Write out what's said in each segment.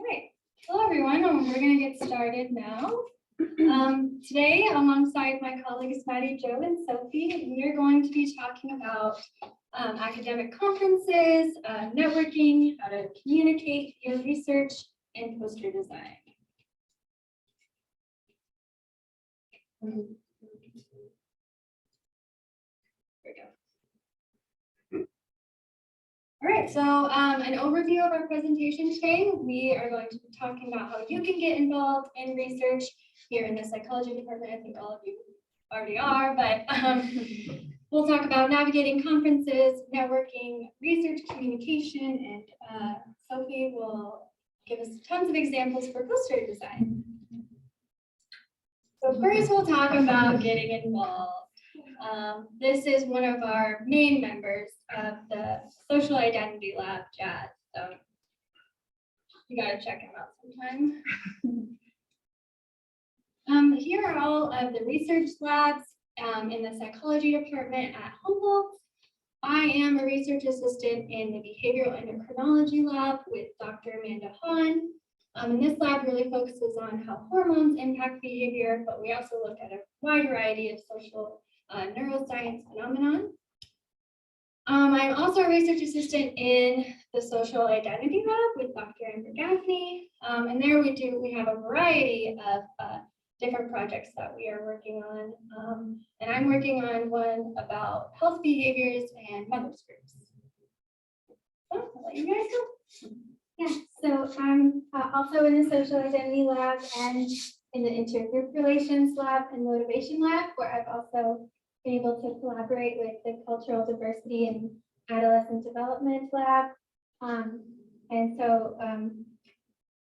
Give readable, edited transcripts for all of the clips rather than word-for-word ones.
All right. Hello, everyone. We're going to get started now. Today, alongside my colleagues Maddy, Joe, and Sophie, we are going to be talking about academic conferences, networking, how to communicate your research, and poster design. There we go. All right, so an overview of our presentation today. We are going to be talking about how you can get involved in research here in the psychology department. I think all of you already are, but we'll talk about navigating conferences, networking, research communication, and Sophie will give us tons of examples for poster design. So first we'll talk about getting involved. This is one of our main members of the Social Identity Lab, Jazz. So you gotta check him out sometime. Here are all of the research labs in the psychology department at Humboldt. I am a research assistant in the behavioral endocrinology lab with Dr. Amanda Hahn. And this lab really focuses on how hormones impact behavior, but we also look at a wide variety of social neuroscience phenomenon. I'm also a research assistant in the social identity lab with Dr. Gaffney. And there we have a variety of different projects that we are working on. And I'm working on one about health behaviors and mothers groups. So I'll let you guys go. Yeah, so I'm also in the social identity lab and in the intergroup relations lab and motivation lab, where I've also been able to collaborate with the cultural diversity and adolescent development lab. And so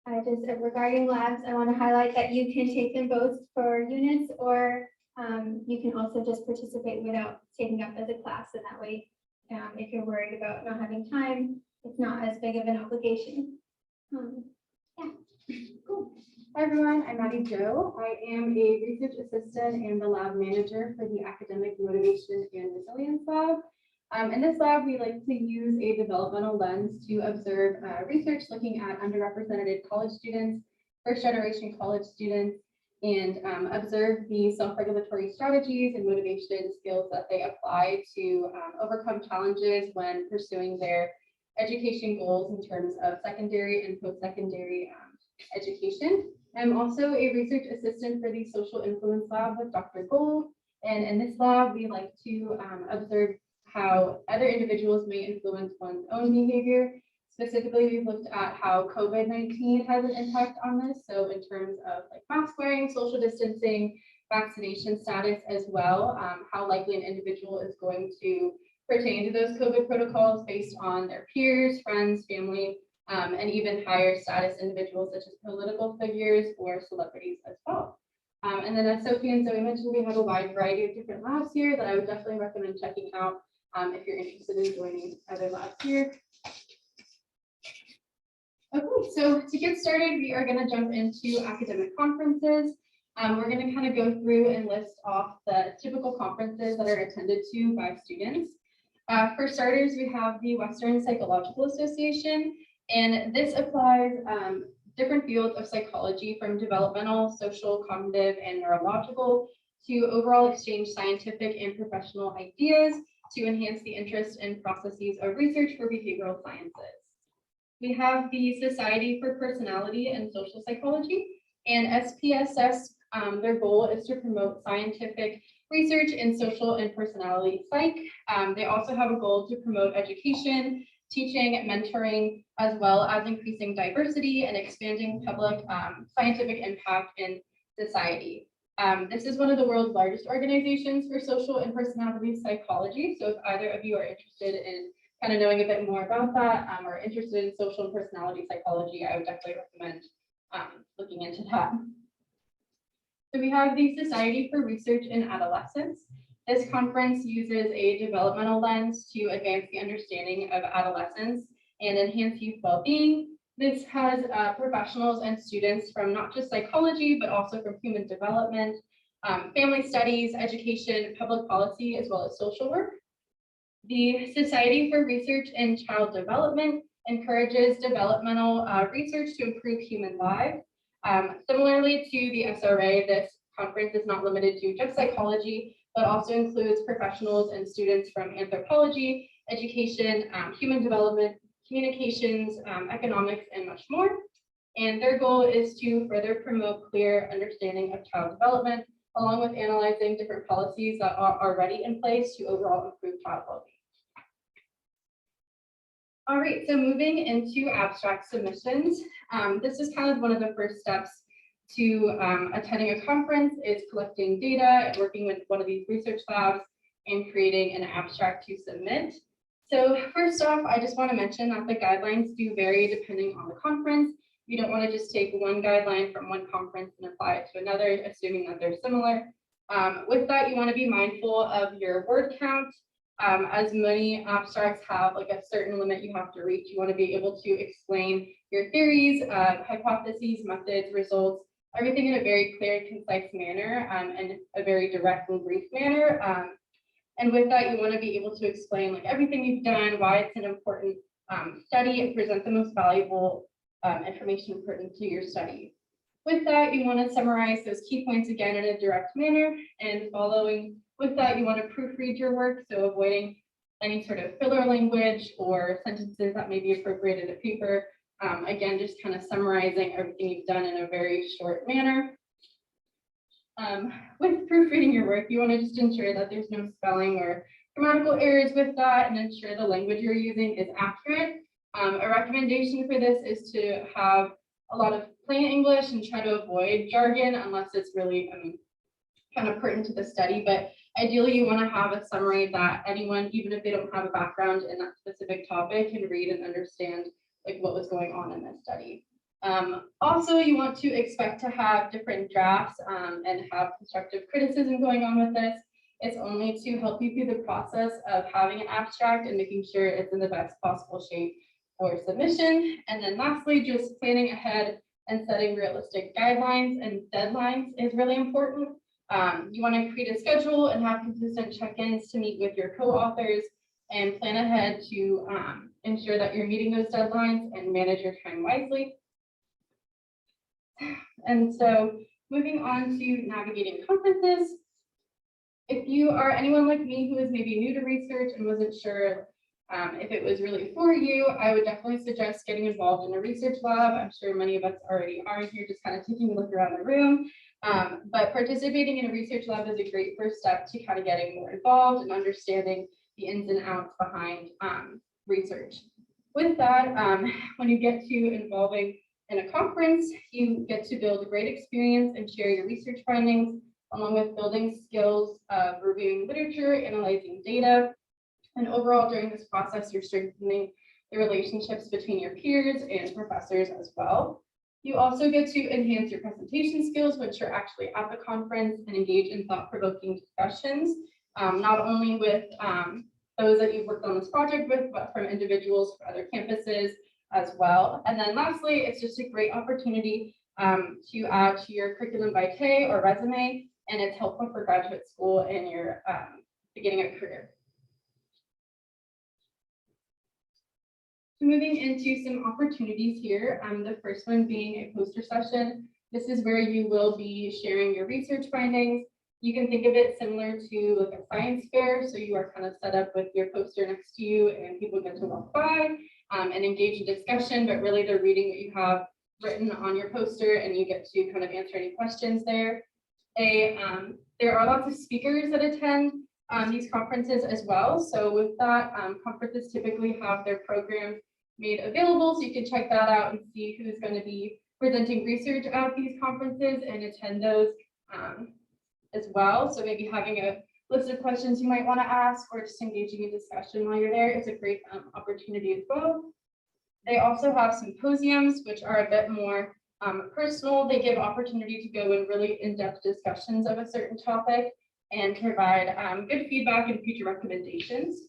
regarding labs, I want to highlight that you can take them both for units, or you can also just participate without taking up as a class. And that way, if you're worried about not having time, it's not as big of an obligation. Yeah, cool. Hi everyone, I'm Maddy Joe. I am a research assistant and the lab manager for the Academic Motivation and Resilience Lab. In this lab, we like to use a developmental lens to observe research looking at underrepresented college students, first-generation college students, and observe the self-regulatory strategies and motivation skills that they apply to overcome challenges when pursuing their education goals in terms of secondary and post-secondary education. I'm also a research assistant for the Social Influence Lab with Dr. Gold. And in this lab, we like to observe how other individuals may influence one's own behavior. Specifically, we've looked at how COVID-19 has an impact on this. So in terms of like mask wearing, social distancing, vaccination status as well, how likely an individual is going to pertain to those COVID protocols based on their peers, friends, family, and even higher status individuals such as political figures or celebrities as well. And then as Sophie and Zoe mentioned, we have a wide variety of different labs here that I would definitely recommend checking out if you're interested in joining other labs here. Okay, so to get started, we are going to jump into academic conferences. We're going to kind of go through and list off the typical conferences that are attended to by students. For starters, we have the Western Psychological Association, and this applies different fields of psychology from developmental, social, cognitive, and neurological to overall exchange scientific and professional ideas to enhance the interest in processes of research for behavioral sciences. We have the Society for Personality and Social Psychology, and SPSS, their goal is to promote scientific research in social and personality psych. They also have a goal to promote education, teaching, mentoring, as well as increasing diversity and expanding public scientific impact in society. This is one of the world's largest organizations for social and personality psychology. So if either of you are interested in kind of knowing a bit more about that or interested in social and personality psychology, I would definitely recommend looking into that. So we have the Society for Research in Adolescence. This conference uses a developmental lens to advance the understanding of adolescence and enhance youth well-being. This has professionals and students from not just psychology, but also from human development, family studies, education, public policy, as well as social work. The Society for Research in Child Development encourages developmental research to improve human lives. Similarly to the SRA, this conference is not limited to just psychology, but also includes professionals and students from anthropology, education, human development, communications, economics, and much more. And their goal is to further promote clear understanding of child development, along with analyzing different policies that are already in place to overall improve child well-being. All right, so moving into abstract submissions. This is kind of one of the first steps to attending a conference is collecting data and working with one of these research labs and creating an abstract to submit. So first off, I just want to mention that the guidelines do vary depending on the conference. You don't want to just take one guideline from one conference and apply it to another, assuming that they're similar. With that, you want to be mindful of your word count. As many abstracts have like a certain limit you have to reach, you want to be able to explain your theories, hypotheses, methods, results, everything in a very clear and concise manner and a very direct and brief manner. And with that, you want to be able to explain like everything you've done, why it's an important study, and present the most valuable information pertinent to your study. With that, you want to summarize those key points again in a direct manner, and following with that, you want to proofread your work, so avoiding any sort of filler language or sentences that may be appropriate in a paper. Again, just kind of summarizing everything you've done in a very short manner. With proofreading your work, you want to just ensure that there's no spelling or grammatical errors with that, and ensure the language you're using is accurate. A recommendation for this is to have a lot of plain English and try to avoid jargon unless it's really kind of pertinent to the study. But ideally, you want to have a summary that anyone, even if they don't have a background in that specific topic, can read and understand like what was going on in this study. Also, you want to expect to have different drafts and have constructive criticism going on with this. It's only to help you through the process of having an abstract and making sure it's in the best possible shape for submission. And then lastly, just planning ahead and setting realistic guidelines and deadlines is really important. You want to create a schedule and have consistent check-ins to meet with your co-authors and plan ahead to ensure that you're meeting those deadlines and manage your time wisely. And so moving on to navigating conferences. If you are anyone like me who is maybe new to research and wasn't sure if it was really for you, I would definitely suggest getting involved in a research lab. I'm sure many of us already are here, just kind of taking a look around the room. But participating in a research lab is a great first step to kind of getting more involved and understanding the ins and outs behind research. With that, when you get to involving in a conference, you get to build a great experience and share your research findings, along with building skills of reviewing literature, analyzing data, and overall during this process, you're strengthening the relationships between your peers and professors as well. You also get to enhance your presentation skills once you're actually at the conference and engage in thought-provoking discussions, not only with those that you've worked on this project with, but from individuals from other campuses as well. And then lastly, it's just a great opportunity to add to your curriculum vitae or resume, and it's helpful for graduate school and your beginning a career. So moving into some opportunities here, the first one being a poster session. This is where you will be sharing your research findings. You can think of it similar to like a science fair. So you are kind of set up with your poster next to you and people get to walk by and engage in discussion, but really they're reading what you have written on your poster and you get to kind of answer any questions there. There are lots of speakers that attend these conferences as well. So with that, conferences typically have their programs made available, so you can check that out and see who's going to be presenting research at these conferences and attend those as well. So maybe having a list of questions you might want to ask or just engaging in discussion while you're there is a great opportunity as well. They also have symposiums, which are a bit more personal. They give opportunity to go in really in-depth discussions of a certain topic and provide good feedback and future recommendations.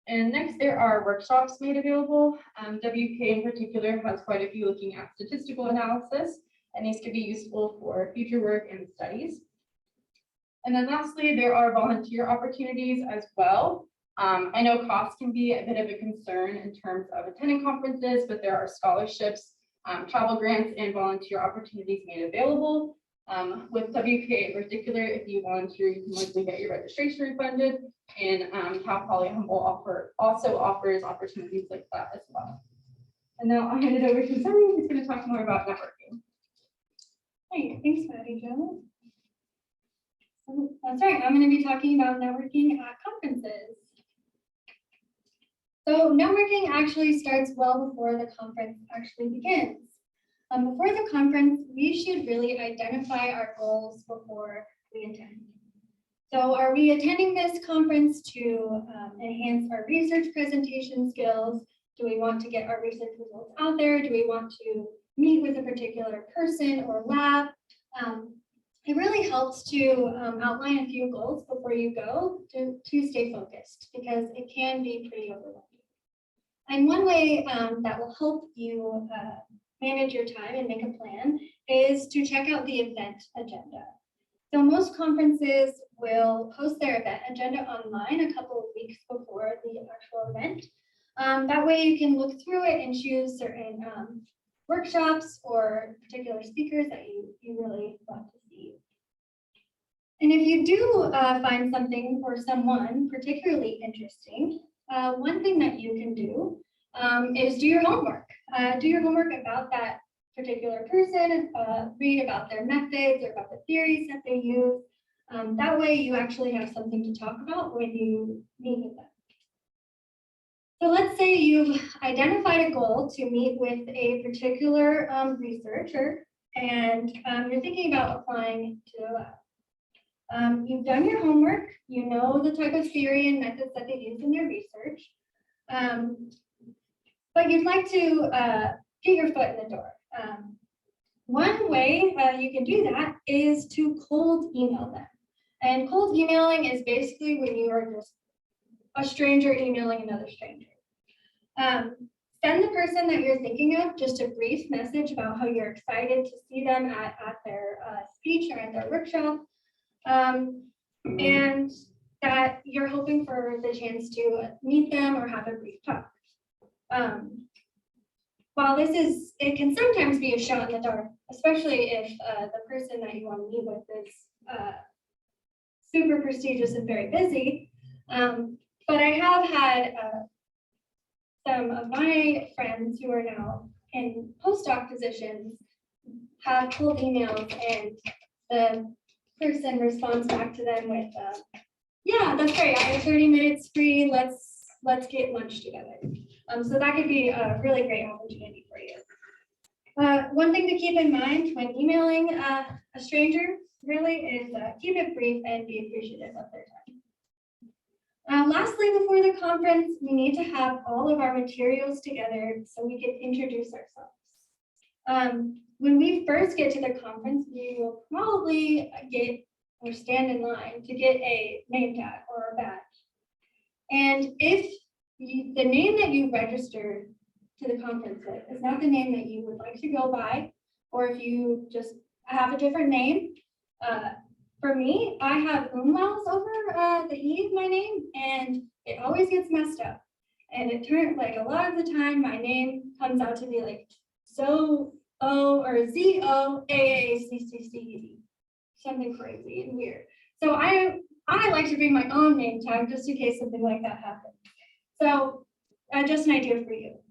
And next, there are workshops made available. WK in particular has quite a few looking at statistical analysis, and these could be useful for future work and studies. And then lastly, there are volunteer opportunities as well. I know cost can be a bit of a concern in terms of attending conferences, but there are scholarships, travel grants, and volunteer opportunities made available. With WPA in particular, if you volunteer, you can likely get your registration refunded, and Cal Poly Humboldt also offers opportunities like that as well. And now I'll hand it over to Sophie, who's going to talk more about networking. Hey, thanks, Maddy Jo. So, that's right, I'm going to be talking about networking at conferences. So networking actually starts well before the conference actually begins. Before the conference, we should really identify our goals before we attend. So are we attending this conference to enhance our research presentation skills? Do we want to get our research results out there? Do we want to meet with a particular person or lab? It really helps to outline a few goals before you go to stay focused, because it can be pretty overwhelming. And one way that will help you manage your time and make a plan is to check out the event agenda. So most conferences will post their event agenda online a couple of weeks before the actual event. That way you can look through it and choose certain workshops or particular speakers that you really want to see. And if you do find something or someone particularly interesting, one thing that you can do is do your homework. Do your homework about that particular person, read about their methods or about the theories that they use. That way you actually have something to talk about when you meet with them. So let's say you've identified a goal to meet with a particular researcher, and you're thinking about applying to the lab. You've done your homework, you know the type of theory and methods that they use in their research, but you'd like to get your foot in the door. One way you can do that is to cold email them. And cold emailing is basically when you are just a stranger emailing another stranger. Send the person that you're thinking of just a brief message about how you're excited to see them at their speech or at their workshop, and that you're hoping for the chance to meet them or have a brief talk. While it can sometimes be a shot in the dark, especially if the person that you want to meet with is super prestigious and very busy. But I have had some of my friends who are now in postdoc positions have cold emails, and the person responds back to them with, yeah, that's great, I have 30 minutes free, let's get lunch together. So that could be a really great opportunity for you. One thing to keep in mind when emailing a stranger really is keep it brief and be appreciative of their time. Lastly, before the conference, we need to have all of our materials together so we can introduce ourselves. When we first get to the conference, we will probably stand in line to get a name tag or a badge. And if the name that you registered to the conference with is not the name that you would like to go by, or if you just have a different name, for me, I have umlauts over the E of my name, and it always gets messed up. And it turns like a lot of the time, my name comes out to be like So-O or Z-O-A-A-C-C-C-E-D, something crazy and weird. So I like to bring my own name tag just in case something like that happens. So just an idea for you.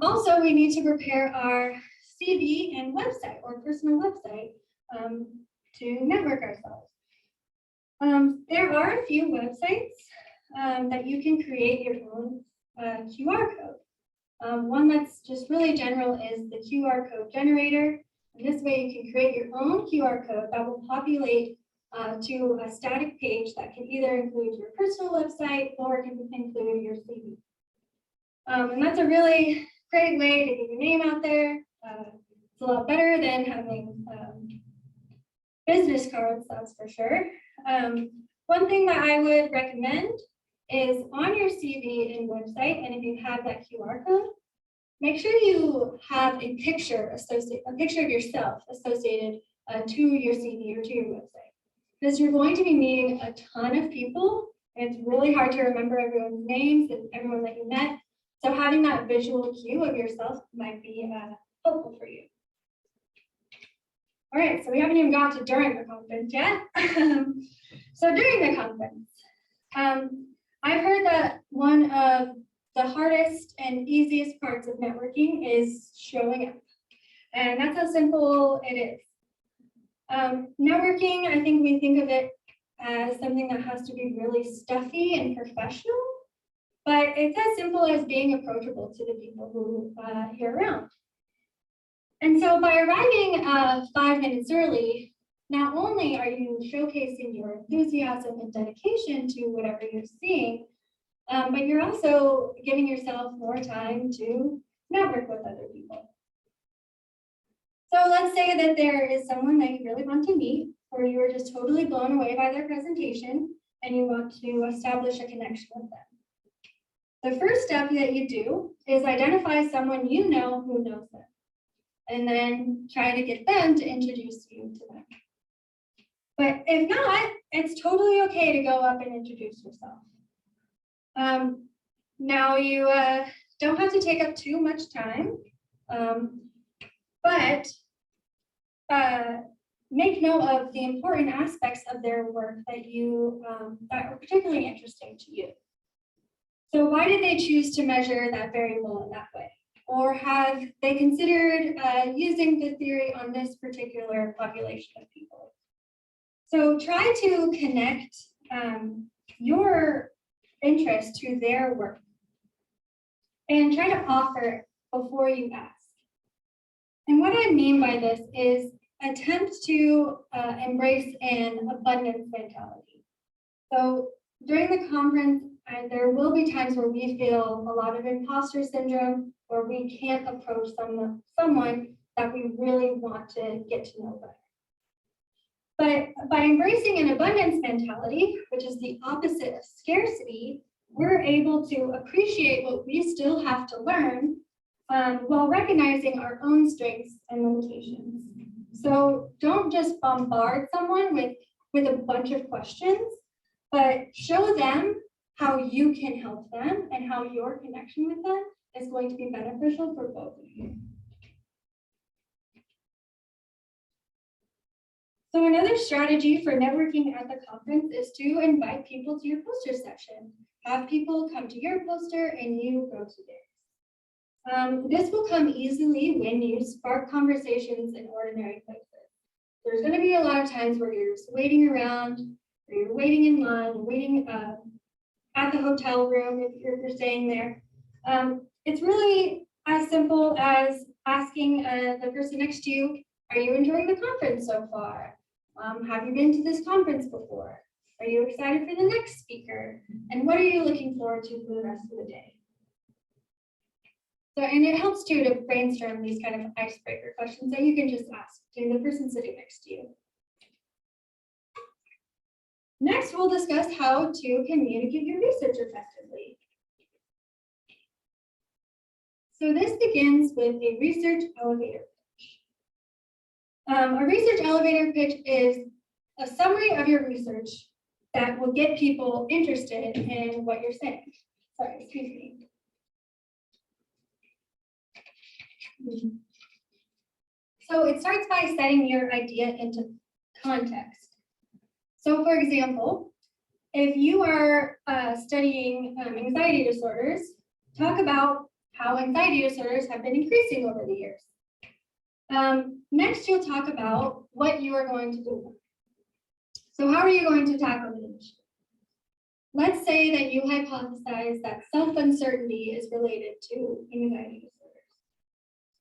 Also, we need to prepare our CV and website or personal website to network ourselves. There are a few websites that you can create your own QR code. One that's just really general is the QR code generator. And this way you can create your own QR code that will populate to a static page that can either include your personal website or it can include your CV. And that's a really great way to get your name out there. It's a lot better than having business cards, that's for sure. One thing that I would recommend is on your CV and website, and if you have that QR code, make sure you have a picture of yourself associated to your CV or to your website, because you're going to be meeting a ton of people And it's really hard to remember everyone's names and everyone that you met. So having that visual cue of yourself might be helpful for you. All right, so we haven't even got to during the conference yet. So during the conference, I've heard that one of the hardest and easiest parts of networking is showing up. And that's how simple it is. Networking, I think we think of it as something that has to be really stuffy and professional, but it's as simple as being approachable to the people who you're around. And so by arriving 5 minutes early, not only are you showcasing your enthusiasm and dedication to whatever you're seeing, but you're also giving yourself more time to network with other people. So let's say that there is someone that you really want to meet, or you were just totally blown away by their presentation, and you want to establish a connection with them. The first step that you do is identify someone you know who knows them, and then try to get them to introduce you to them. But if not, it's totally okay to go up and introduce yourself. Now you don't have to take up too much time, but make note of the important aspects of their work that that are particularly interesting to you. So why did they choose to measure that variable in that way? Or have they considered using the theory on this particular population of people? So try to connect your interest to their work and try to offer before you ask. And what I mean by this is attempt to embrace an abundance mentality. So during the conference, there will be times where we feel a lot of imposter syndrome, or we can't approach someone that we really want to get to know better. But by embracing an abundance mentality, which is the opposite of scarcity, we're able to appreciate what we still have to learn while recognizing our own strengths and limitations. So don't just bombard someone with a bunch of questions, but show them how you can help them and how your connection with them is going to be beneficial for both of you. So another strategy for networking at the conference is to invite people to your poster session. Have people come to your poster and you go to theirs. This will come easily when you spark conversations in ordinary places. There's going to be a lot of times where you're just waiting around, or you're waiting in line, waiting at the hotel room if you're staying there. It's really as simple as asking the person next to you, are you enjoying the conference so far? Have you been to this conference before? Are you excited for the next speaker? And what are you looking forward to for the rest of the day? So, and it helps too to brainstorm these kind of icebreaker questions that you can just ask to the person sitting next to you. Next, we'll discuss how to communicate your research effectively. So this begins with a research elevator pitch. A research elevator pitch is a summary of your research that will get people interested in what you're saying. Sorry, excuse me. So it starts by setting your idea into context. So for example, if you are studying anxiety disorders, talk about how anxiety disorders have been increasing over the years. Next, you'll talk about what you are going to do. So how are you going to tackle the issue? Let's say that you hypothesize that self-uncertainty is related to anxiety disorders.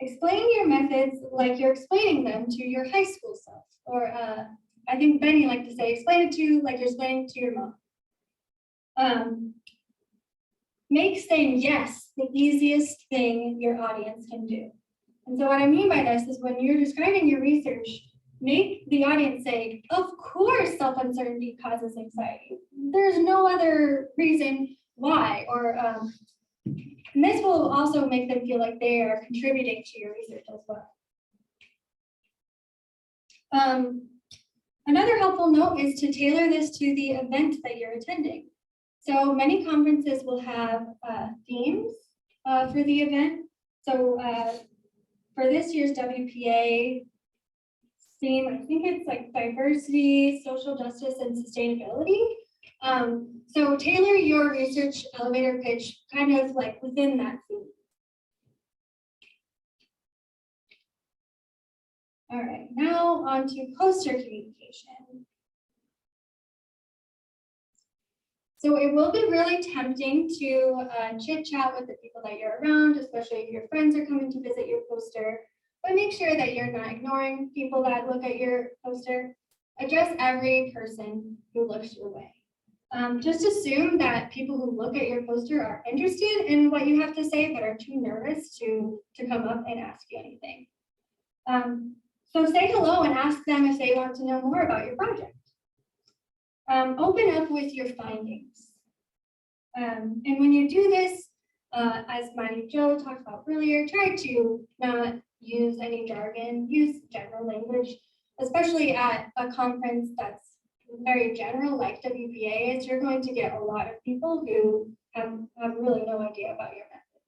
Explain your methods like you're explaining them to your high school self, or I think Benny liked to say, explain it to like you're explaining to your mom. Make saying yes the easiest thing your audience can do. And so what I mean by this is when you're describing your research, make the audience say, of course self-uncertainty causes anxiety. There's no other reason why, or and this will also make them feel like they are contributing to your research as well. Another helpful note is to tailor this to the event that you're attending. So many conferences will have themes for the event. So for this year's WPA theme, I think it's like diversity, social justice, and sustainability. So tailor your research elevator pitch kind of like within that theme. All right, now on to poster communication. So it will be really tempting to chit chat with the people that you're around, especially if your friends are coming to visit your poster, but make sure that you're not ignoring people that look at your poster. Address every person who looks your way. Just assume that people who look at your poster are interested in what you have to say, but are too nervous to come up and ask you anything. So say hello and ask them if they want to know more about your project. Open up with your findings. And when you do this, as Maddy Joe talked about earlier, try to not use any jargon, use general language, especially at a conference that's very general like WPA is. You're going to get a lot of people who have really no idea about your method.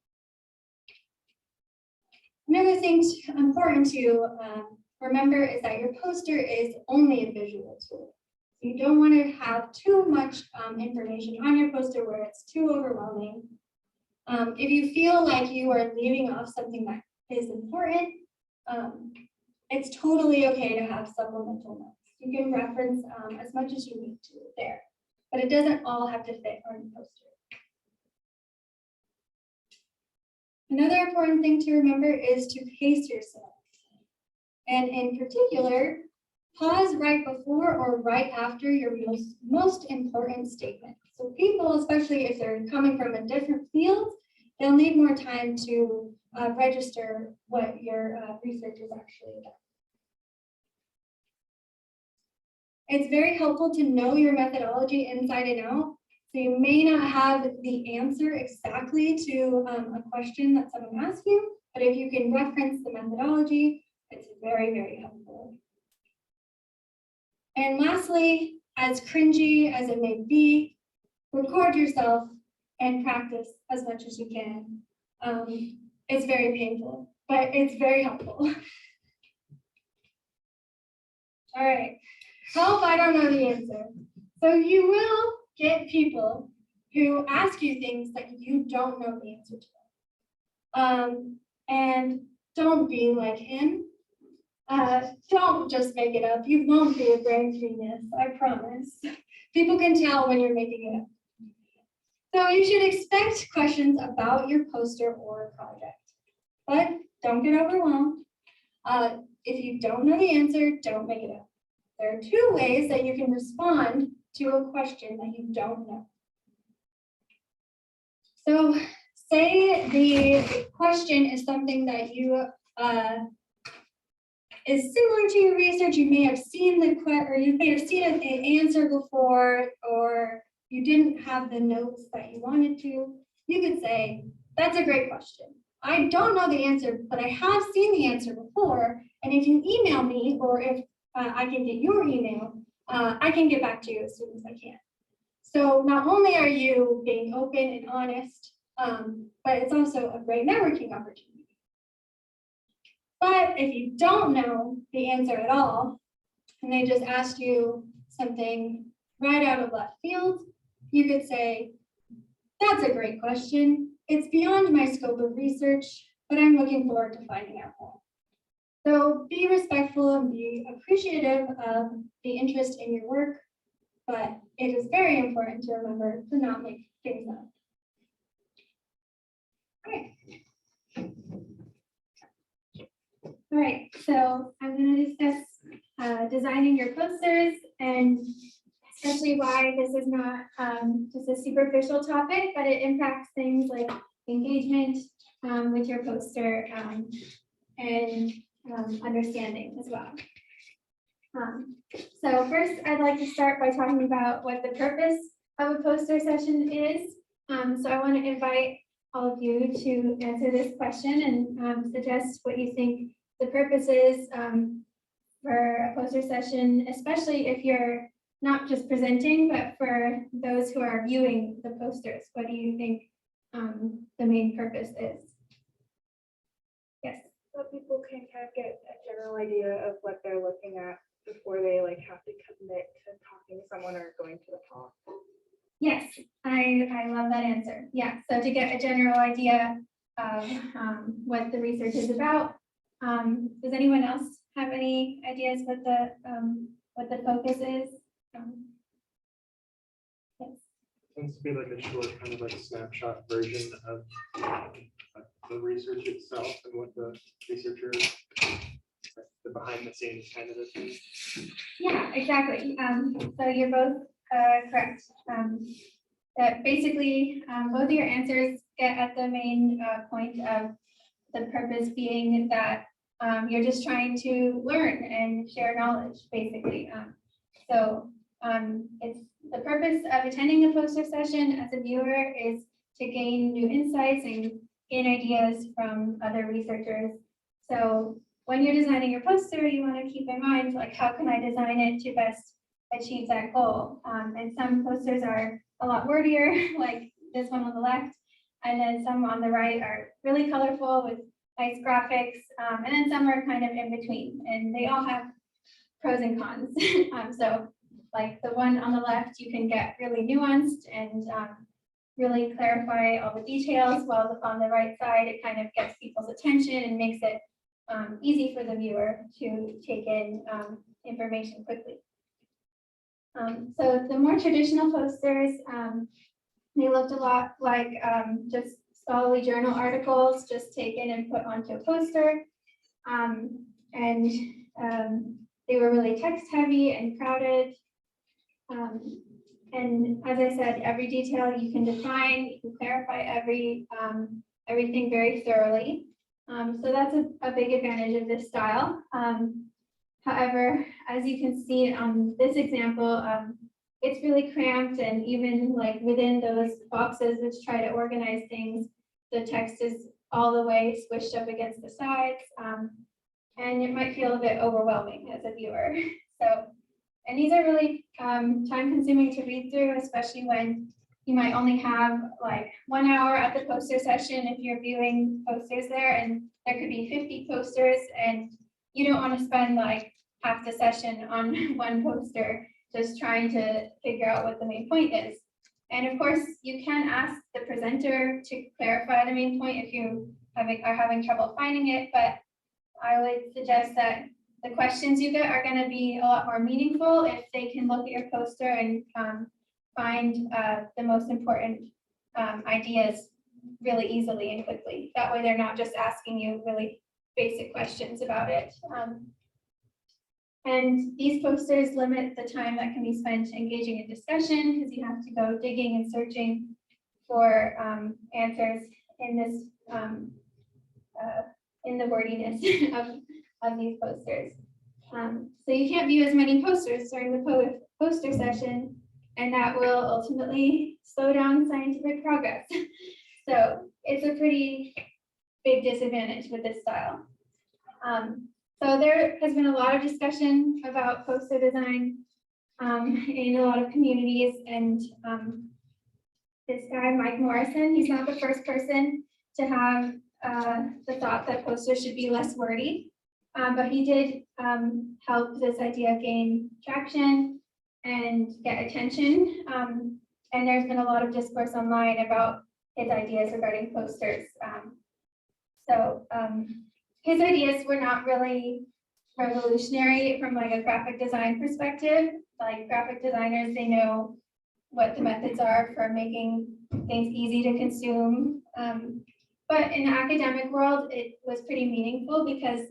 Another thing important to remember is that your poster is only a visual tool. You don't want to have too much information on your poster where it's too overwhelming. If you feel like you are leaving off something that is important, it's totally okay to have supplemental notes. You can reference as much as you need to there, but it doesn't all have to fit on your poster. Another important thing to remember is to pace yourself. And in particular, pause right before or right after your most important statement. So people, especially if they're coming from a different field, they'll need more time to register what your research is actually about. It's very helpful to know your methodology inside and out. So you may not have the answer exactly to a question that someone asks you, but if you can reference the methodology, it's very, very helpful. And lastly, as cringy as it may be, record yourself and practice as much as you can. It's very painful, but it's very helpful. All right, help, I don't know the answer. So you will get people who ask you things that you don't know the answer to. And don't be like him. Don't just make it up. You won't be a brain genius, I promise. People can tell when you're making it up. So you should expect questions about your poster or project, but don't get overwhelmed. If you don't know the answer, don't make it up. There are two ways that you can respond to a question that you don't know. So say the question is something that you is similar to your research. You may have seen you may have seen an answer before, or you didn't have the notes that you wanted to. You could say, that's a great question. I don't know the answer, but I have seen the answer before. And if you email me, or if I can get your email, I can get back to you as soon as I can. So not only are you being open and honest, but it's also a great networking opportunity. But if you don't know the answer at all, and they just asked you something right out of left field, you could say, that's a great question. It's beyond my scope of research, but I'm looking forward to finding out more. So be respectful and be appreciative of the interest in your work, but it is very important to remember to not make things up. Okay. All right, so I'm going to discuss designing your posters, and especially why this is not just a superficial topic, but it impacts things like engagement with your poster and understanding as well. So first, I'd like to start by talking about what the purpose of a poster session is. So I want to invite all of you to answer this question and suggest what you think the purpose is for a poster session, especially if you're not just presenting, but for those who are viewing the posters, what do you think the main purpose is? Yes. So people can kind of get a general idea of what they're looking at before they like have to commit to talking to someone or going to the talk. Yes, I love that answer. Yeah, so to get a general idea of what the research is about. Does anyone else have any ideas what the focus is? Yes. Tends to be like a short kind of like snapshot version of the research itself and what the researcher, the behind the scenes kind of a thing. Yeah, exactly. So you're both correct. That basically both of your answers get at the main point of the purpose being that you're just trying to learn and share knowledge, basically. It's the purpose of attending a poster session as a viewer is to gain new insights and gain ideas from other researchers. So when you're designing your poster, you want to keep in mind, like, how can I design it to best achieve that goal? And some posters are a lot wordier, like this one on the left, and then some on the right are really colorful with nice graphics, and then some are kind of in between, and they all have pros and cons. So like the one on the left, you can get really nuanced and really clarify all the details, while on the right side, it kind of gets people's attention and makes it easy for the viewer to take in information quickly. So the more traditional posters, they looked a lot like just scholarly journal articles, just taken and put onto a poster. They were really text heavy and crowded. And as I said, every detail you can define, you can clarify everything very thoroughly. So that's a big advantage of this style. However, as you can see on this example, it's really cramped, and even like within those boxes which try to organize things, the text is all the way squished up against the sides, and it might feel a bit overwhelming as a viewer. So, and these are really time consuming to read through, especially when you might only have like 1 hour at the poster session if you're viewing posters there, and there could be 50 posters, and you don't want to spend like half the session on one poster just trying to figure out what the main point is. And of course, you can ask the presenter to clarify the main point if you are having trouble finding it, but I would suggest that the questions you get are going to be a lot more meaningful if they can look at your poster and find the most important ideas really easily and quickly. That way they're not just asking you really basic questions about it. And these posters limit the time that can be spent engaging in discussion, because you have to go digging and searching for answers in this in the wordiness of these posters. So you can't view as many posters during the poster session, and that will ultimately slow down scientific progress. So it's a pretty big disadvantage with this style. So there has been a lot of discussion about poster design in a lot of communities, and this guy, Mike Morrison, he's not the first person to have the thought that posters should be less wordy, but he did help this idea gain traction and get attention. And there's been a lot of discourse online about his ideas regarding posters. His ideas were not really revolutionary from like a graphic design perspective. Like graphic designers, they know what the methods are for making things easy to consume. But in the academic world, it was pretty meaningful because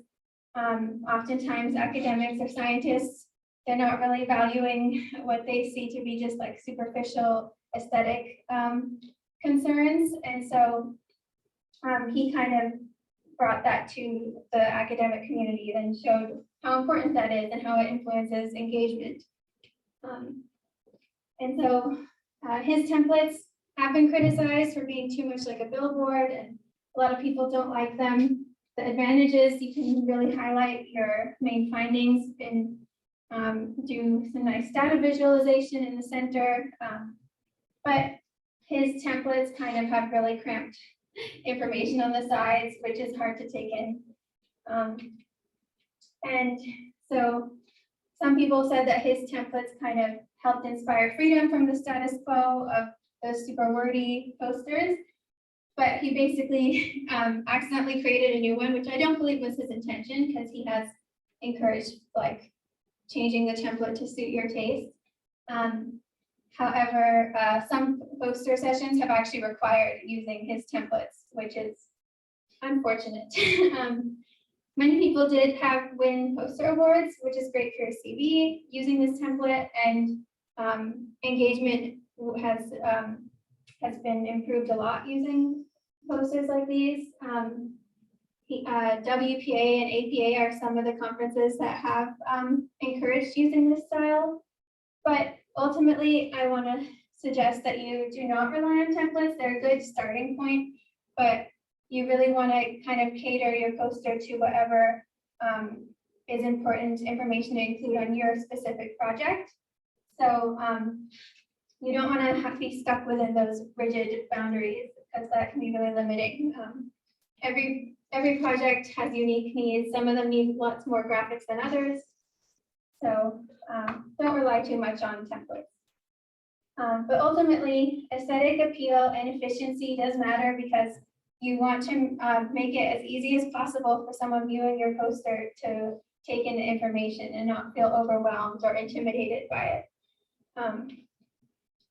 oftentimes academics or scientists, they're not really valuing what they see to be just like superficial aesthetic concerns. And so he kind of brought that to the academic community and showed how important that is and how it influences engagement. And so his templates have been criticized for being too much like a billboard, and a lot of people don't like them. The advantages, you can really highlight your main findings in do some nice data visualization in the center. But his templates kind of have really cramped information on the sides, which is hard to take in. And so some people said that his templates kind of helped inspire freedom from the status quo of those super wordy posters. But he basically accidentally created a new one, which I don't believe was his intention, because he has encouraged like changing the template to suit your taste. However, some poster sessions have actually required using his templates, which is unfortunate. Many people did win poster awards, which is great for your CV using this template, and engagement has been improved a lot using posters like these. WPA and APA are some of the conferences that have encouraged using this style. But ultimately, I want to suggest that you do not rely on templates. They're a good starting point, but you really want to kind of cater your poster to whatever is important information to include on your specific project. So you don't want to have to be stuck within those rigid boundaries, because that can be really limiting. Every project has unique needs. Some of them need lots more graphics than others. So don't rely too much on templates. But ultimately, aesthetic appeal and efficiency does matter, because you want to make it as easy as possible for someone viewing your poster to take in the information and not feel overwhelmed or intimidated by it.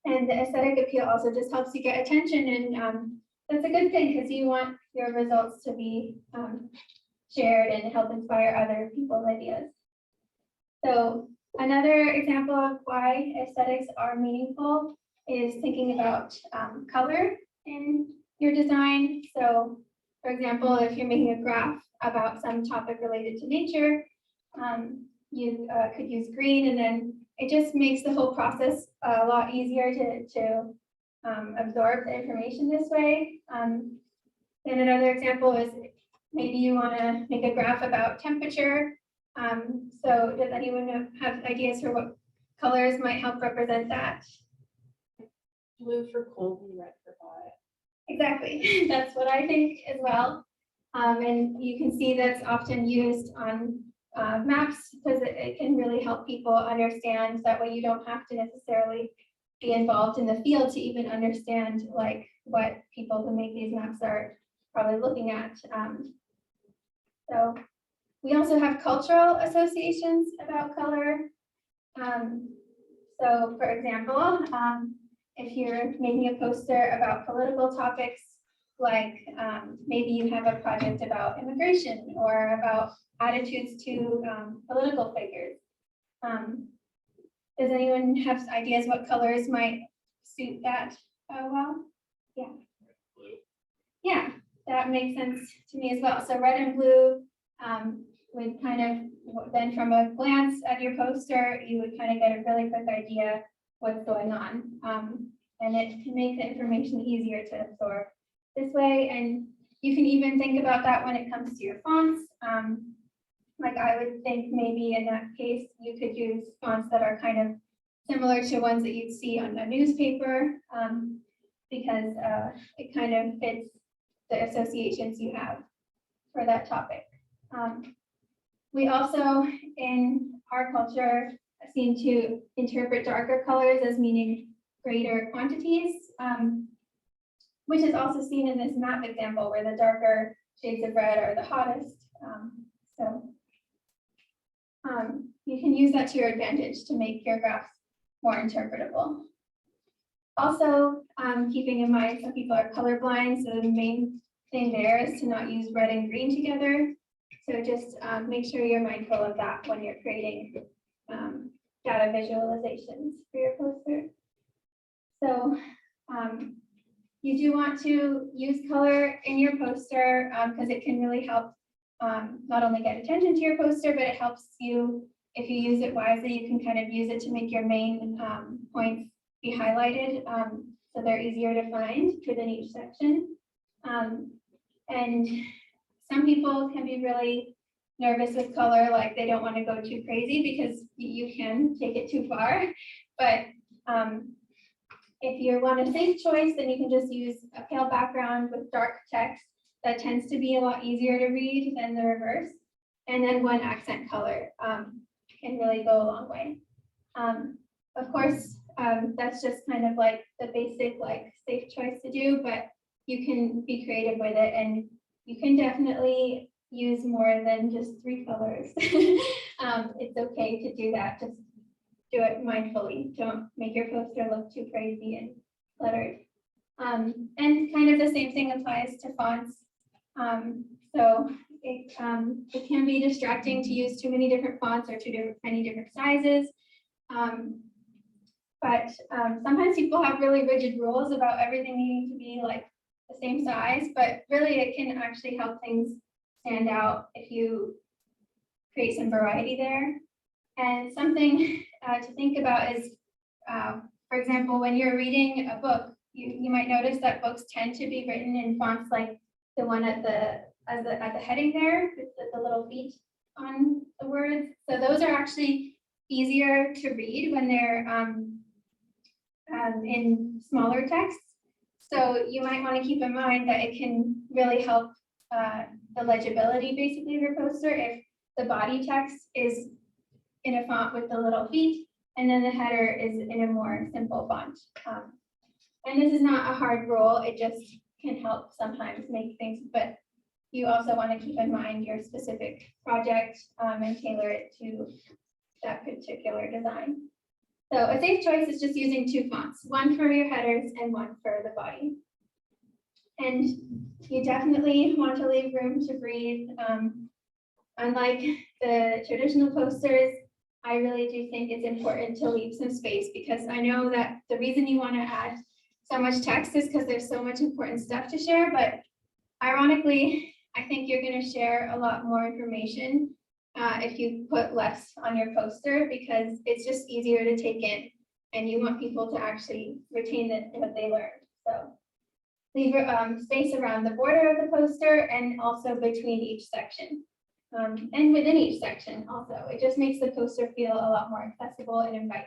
And the aesthetic appeal also just helps you get attention, and that's a good thing, because you want your results to be shared and help inspire other people's ideas. So another example of why aesthetics are meaningful is thinking about color in your design. So for example, if you're making a graph about some topic related to nature, you could use green, and then it just makes the whole process a lot easier to absorb the information this way. Then another example is maybe you want to make a graph about temperature. So does anyone have ideas for what colors might help represent that? Blue for cold and red for hot. Exactly, that's what I think as well. And you can see that's often used on maps, because it can really help people understand. That way you don't have to necessarily be involved in the field to even understand like what people who make these maps are probably looking at. So we also have cultural associations about color. So for example, if you're making a poster about political topics, like maybe you have a project about immigration or about attitudes to political figures. Does anyone have ideas what colors might suit that well? Yeah. Blue. Yeah, that makes sense to me as well. So red and blue would kind of, then from a glance at your poster, you would kind of get a really quick idea what's going on. And it can make the information easier to absorb this way. And you can even think about that when it comes to your fonts. Like I would think maybe in that case, you could use fonts that are kind of similar to ones that you'd see on a newspaper, because it kind of fits the associations you have for that topic. We also, in our culture, seem to interpret darker colors as meaning greater quantities, which is also seen in this map example where the darker shades of red are the hottest. You can use that to your advantage to make your graphs more interpretable. Also, keeping in mind some people are colorblind, so the main thing there is to not use red and green together. So just make sure you're mindful of that when you're creating data visualizations for your poster. So you do want to use color in your poster because it can really help not only get attention to your poster, but it helps you, if you use it wisely, you can kind of use it to make your main points be highlighted, so they're easier to find within each section. And some people can be really nervous with color, like they don't want to go too crazy because you can take it too far. But if you want a safe choice, then you can just use a pale background with dark text that tends to be a lot easier to read than the reverse. And then one accent color can really go a long way. Of course, that's just kind of like the basic like safe choice to do, but you can be creative with it and you can definitely use more than just 3 colors. It's okay to do that. Just do it mindfully. Don't make your poster look too crazy and cluttered. And kind of the same thing applies to fonts. So it can be distracting to use too many different fonts or many different sizes. But sometimes people have really rigid rules about everything needing to be like the same size, but really it can actually help things stand out if you create some variety there. And something to think about is, for example, when you're reading a book, you might notice that books tend to be written in fonts like the one at the heading there, with the little feet on the words. So those are actually easier to read when they're in smaller texts. So you might want to keep in mind that it can really help the legibility basically of your poster if the body text is in a font with the little feet, and then the header is in a more simple font. And this is not a hard rule, it just can help sometimes make things, but you also want to keep in mind your specific project and tailor it to that particular design. So a safe choice is just using 2 fonts, one for your headers and one for the body. And you definitely want to leave room to breathe. Unlike the traditional posters, I really do think it's important to leave some space because I know that the reason you want to add so much text is because there's so much important stuff to share, but ironically, I think you're going to share a lot more information if you put less on your poster because it's just easier to take in and you want people to actually retain what they learned. So leave space around the border of the poster and also between each section. And within each section also, it just makes the poster feel a lot more accessible and inviting.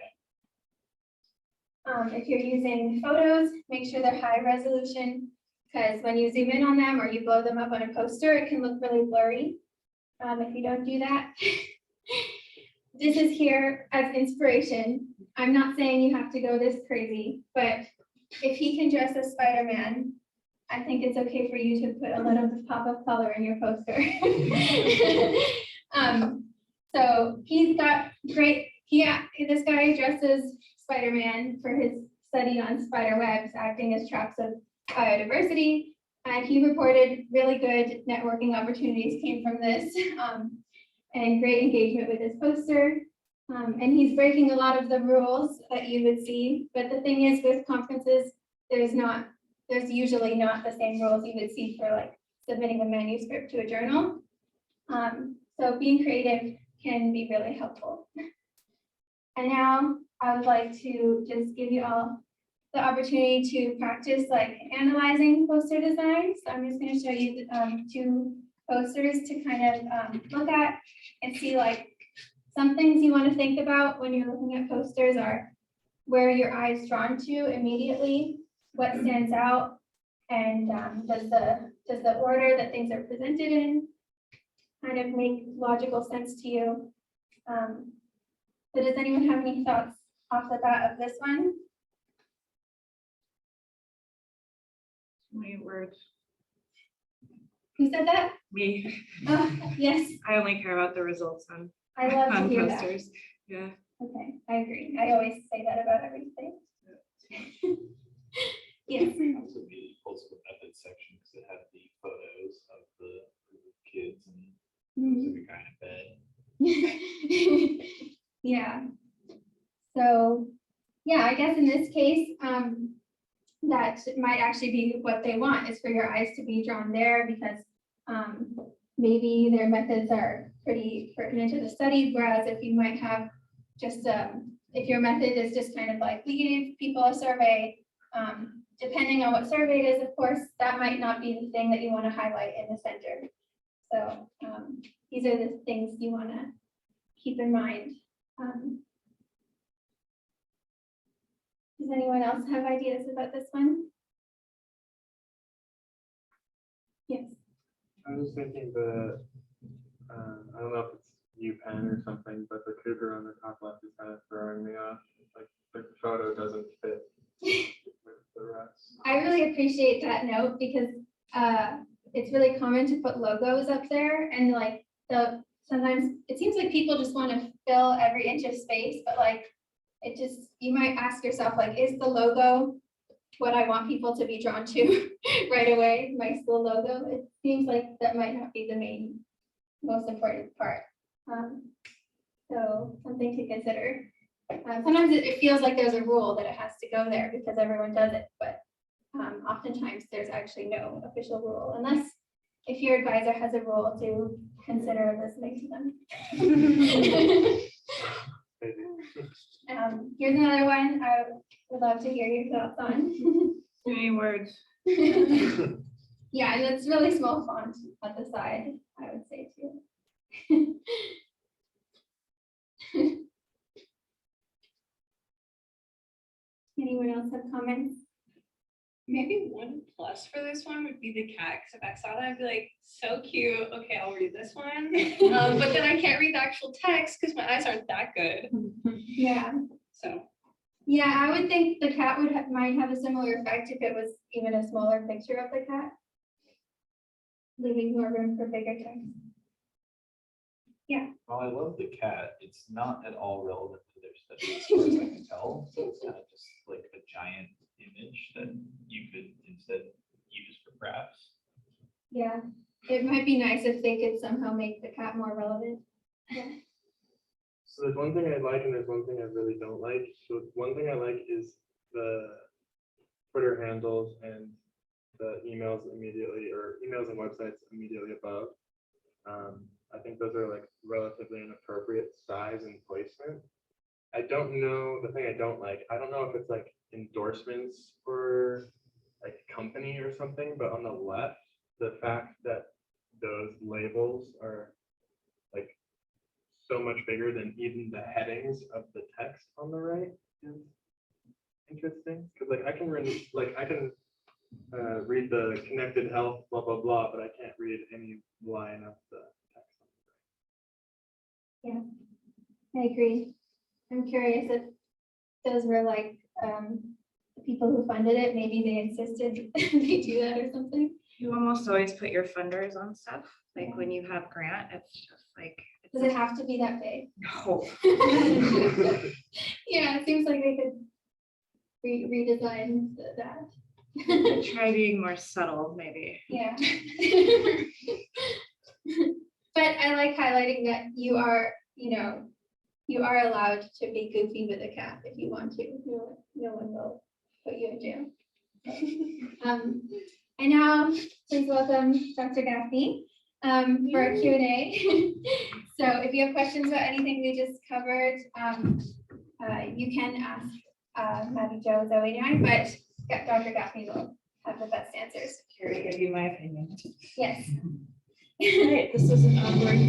If you're using photos, make sure they're high resolution because when you zoom in on them or you blow them up on a poster, it can look really blurry. If you don't do that, this is here as inspiration. I'm not saying you have to go this crazy, but if he can dress as Spider-Man, I think it's okay for you to put a little pop of color in your poster. So he's got great, this guy dresses Spider-Man for his study on spider webs acting as traps of biodiversity. And he reported really good networking opportunities came from this and great engagement with his poster. And he's breaking a lot of the rules that you would see. But the thing is with conferences, there's usually not the same rules you would see for like submitting a manuscript to a journal. So being creative can be really helpful. And now I would like to just give you all the opportunity to practice like analyzing poster design. So I'm just going to show you 2 posters to kind of look at and see like some things you want to think about when you're looking at posters are where your eye is drawn to immediately, what stands out, and does the order that things are presented in kind of make logical sense to you. So does anyone have any thoughts off the bat of this one? My word. Who said that? Me. Oh, yes, I only care about the results on, I love to on hear that. posters. Yeah. Okay, I agree. I always say that about everything. Yes. Also the also method section because it had the photos of the kids and the guy in bed. Yeah. So, yeah, I guess in this case, that might actually be what they want is for your eyes to be drawn there because maybe their methods are pretty pertinent to the study, whereas if you might have just, if your method is just kind of like, we gave people a survey, depending on what survey it is, of course, that might not be the thing that you want to highlight in the center. So these are the things you want to keep in mind. Does anyone else have ideas about this one? Yes. I was thinking I don't know if it's UPenn or something, but the cougar on the top left is kind of throwing me off. Like the photo doesn't fit with the rest. I really appreciate that note because it's really common to put logos up there and like sometimes it seems like people just want to fill every inch of space, but like it just, you might ask yourself, like, is the logo what I want people to be drawn to right away? My school logo, it seems like that might not be the most important part. So something to consider. Sometimes it feels like there's a rule that it has to go there because everyone does it, but oftentimes there's actually no official rule unless if your advisor has a rule to consider listening to them. Here's another one I would love to hear your thoughts on. Too many words. Yeah, and it's really small font at the side, I would say too. Anyone else have comments? Maybe one plus for this one would be the cat, because if I saw that, I'd be like, so cute, okay, I'll read this one. But then I can't read the actual text because my eyes aren't that good, Yeah. so. Yeah, I would think the cat might have a similar effect if it was even a smaller picture of the cat. Leaving more room for bigger text. Well, I love the cat. It's not at all relevant to their study as far as I can tell. So it's kind of just like a giant image that you could instead use for graphs. Yeah, it might be nice if they could somehow make the cat more relevant. So there's one thing I like and there's one thing I really don't like. So one thing I like is the Twitter handles and the emails immediately, or emails and websites immediately above. I think those are like relatively inappropriate size and placement. I don't know, the thing I don't like, I don't know if it's like endorsements for like company or something, but on the left, the fact that those labels are like so much bigger than even the headings of the text on the right is interesting. Because like I can read read the connected health blah blah blah, but I can't read any line of the text. Yeah, I agree. I'm curious if those were like the people who funded it, maybe they insisted they do that or something. You almost always put your funders on stuff, like when you have grant, it's just like. Does it have to be that big? No. Yeah, it seems like they could redesign that. Try being more subtle, maybe. Yeah. But I like highlighting that you are allowed to be goofy with a cat if you want to. No one will put you in jail. And now please welcome Dr. Gaffney for a Q&A. So if you have questions about anything we just covered, you can ask Maddy, Joe, Zoe, and I, but Dr. Gaffney will have the best answers. Here to give you my opinion. Yes. Right, this is an awkward